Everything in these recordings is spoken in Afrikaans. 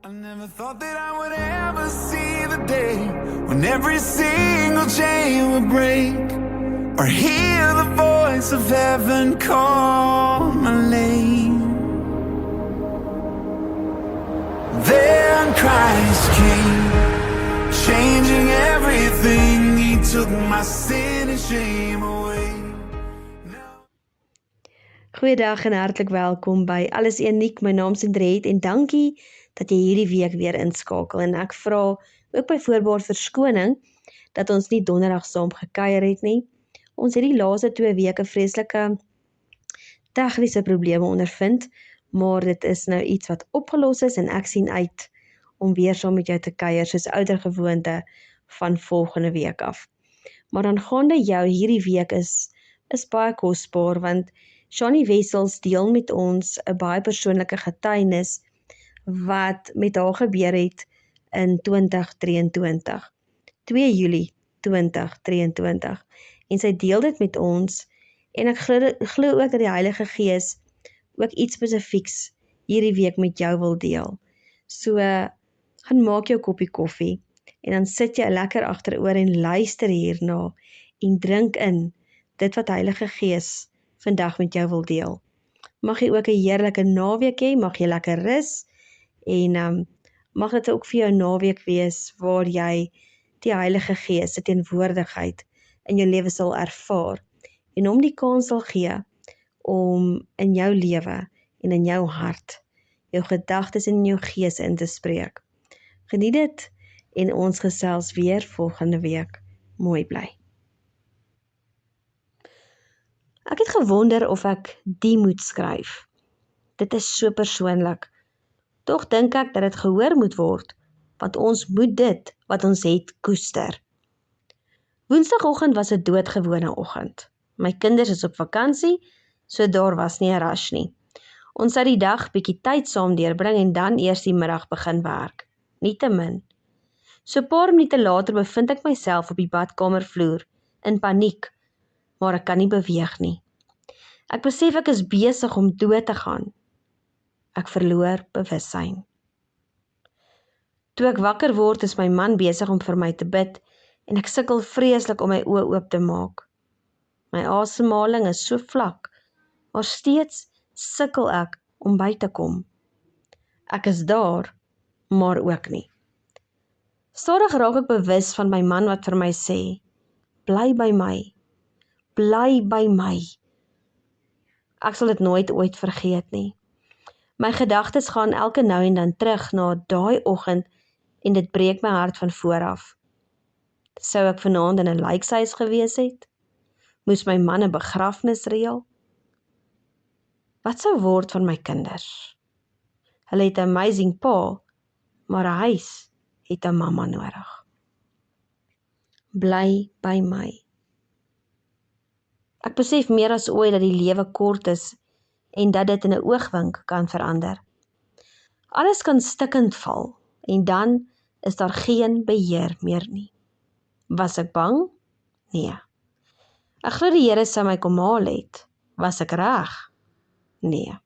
I never thought that I would ever see the day when every single chain would break, or hear the voice of heaven call my name. Then Christ came, changing everything. He took my sin and shame away. Goeiedag en hartlik welkom by Alles Uniek. My naam is Andriette en dankie dat jy hierdie week weer inskakel. En ek vra ook by voorbaat verskoning dat ons nie donderdag saam gekuier het nie. Ons het die laaste 2 weke vreeslike tegniese probleme ondervind, maar dit is nou iets wat opgelos is en ek sien uit om weer saam met jou te kuier soos ouer gewoonte van volgende week af. Maar aangaande jou hierdie week is baie kosbaar want Shani Wessels deel met ons 'n baie persoonlike getuienis wat met haar gebeur het in 2023, 2 Julie 2023. En sy deel dit met ons en ek glo ook dat die Heilige Gees ook iets spesifieks hierdie week met jou wil deel. So, gaan maak jou koppie koffie en dan sit jy lekker agteroor en luister hierna en drink in dit wat Heilige Gees vandag met jou wil deel. Mag jy ook 'n heerlike naweek hê, mag jy lekker rus en mag dit ook vir jou naweek wees waar jy die Heilige Gees se teenwoordigheid in jou lewe sal ervaar en hom die kans sal gee om in jou lewe en in jou hart, jou gedagtes en jou gees in te spreek. Geniet dit en ons gesels weer volgende week. Mooi bly. Ek het gewonder of ek die moet skryf. Dit is so persoonlik. Tog dink ek dat dit gehoor moet word, want ons moet dit wat ons het koester. Woensdagoggend was 'n doodgewone oggend. My kinders is op vakansie, so daar was nie 'n rush nie. Ons sou die dag bietjie tyd saam deurbring en dan eers die middag begin werk. Nietemin. So 'n paar minute later bevind ek myself op die badkamervloer in paniek, maar ek kan nie beweeg nie. Ek besef ek is besig om dood te gaan. Ek verloor bewussyn. Toe ek wakker word, is my man besig om vir my te bid en ek sukkel vreeslik om my oë oop te maak. My asemhaling is so vlak, maar steeds sukkel ek om by te kom. Ek is daar, maar ook nie. Stadig raak ek bewus van my man wat vir my sê, bly by my. Bly by my. Ek sal dit nooit ooit vergeet nie. My gedagtes gaan elke nou en dan terug na daai oggend en dit breek my hart van voor af. Sou ek vanaand in 'n lijkshuis gewees het? Moes my man 'n begrafnis reël? Wat sou word van my kinders? Hulle het 'n amazing pa, maar 'n huis het 'n mamma nodig. Bly by my. Ek besef meer as ooit dat die lewe kort is en dat dit in 'n oogwink kan verander. Alles kan stikkend val en dan is daar geen beheer meer nie. Was ek bang? Nee. Ek glo die Here sou my kom haal het. Was ek reg? Nee.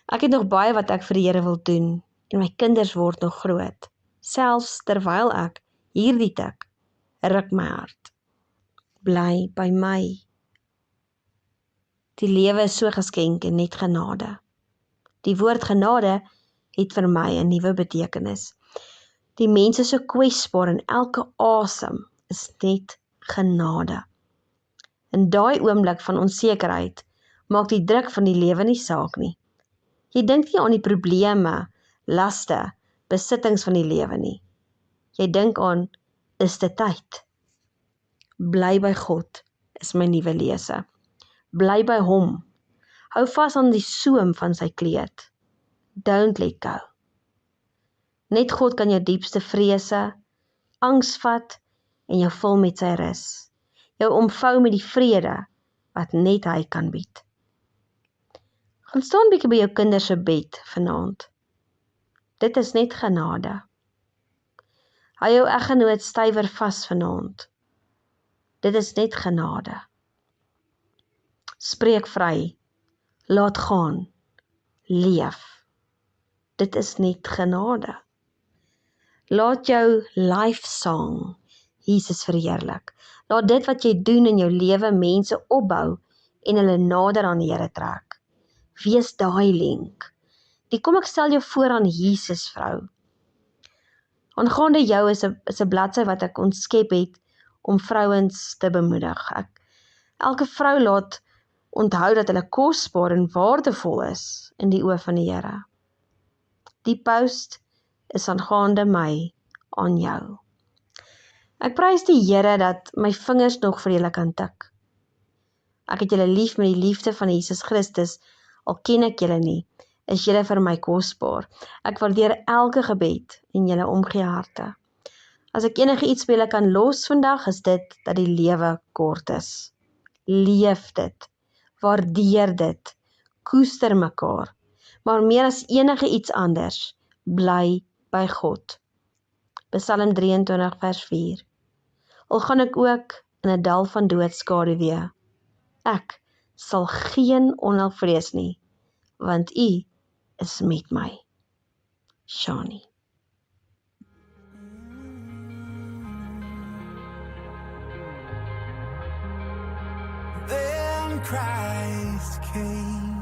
Ek het nog baie wat ek vir die Here wil doen en my kinders word nog groot. Selfs terwyl ek hierdie tik, ruk my hart. Bly by my. Die lewe is so geskenk en net genade. Die woord genade het vir my 'n nuwe betekenis. Die mens is so kwesbaar en elke asem is net genade. In daai oomblik van onsekerheid maak die druk van die lewe nie saak nie. Jy dink nie aan die probleme, laste, besittings van die lewe nie. Jy dink aan, is dit tyd? Bly by God is my nuwe lese. Bly by hom. Hou vas aan die soem van sy kleed. Don't let go. Net God kan jou diepste vrese, angs vat en jou vul met sy rus. Jou omvou met die vrede wat net hy kan bied. Gaan staan bietjie by jou kinders se bed vanaand. Dit is net genade. Hou jou eggenoot stywer vas vanaand. Dit is net genade. Spreek vry, laat gaan, leef. dit is net genade. Laat jou life song Jesus verheerlik. Laat dit wat jy doen in jou lewe mense opbou en hulle nader aan die Here trek. Wees daai link. Kom ek stel jou voor aan Jesus, vrou. Aangaande jou is 'n bladsy wat ek ontskep het om vrouens te bemoedig. Elke vrou laat onthou dat hulle kosbaar en waardevol is in die oë van die Here. Die post is aangaande my aan jou. Ek prys die Here dat my vingers nog vir julle kan tik. Ek het julle lief met die liefde van Jesus Christus, al ken ek julle nie, is julle vir my kosbaar. Ek waardeer elke gebed in julle omgee harte. As ek enige iets by julle kan los vandag, is dit dat die lewe kort is. Leef dit, waardeer dit, koester mekaar, maar meer as enige iets anders, bly by God. Psalm 23 vers 4. Al gaan ek ook in 'n dal van doodskaduwee, ek sal geen onheil vrees nie, want U is met my. Shani. Then Christ came.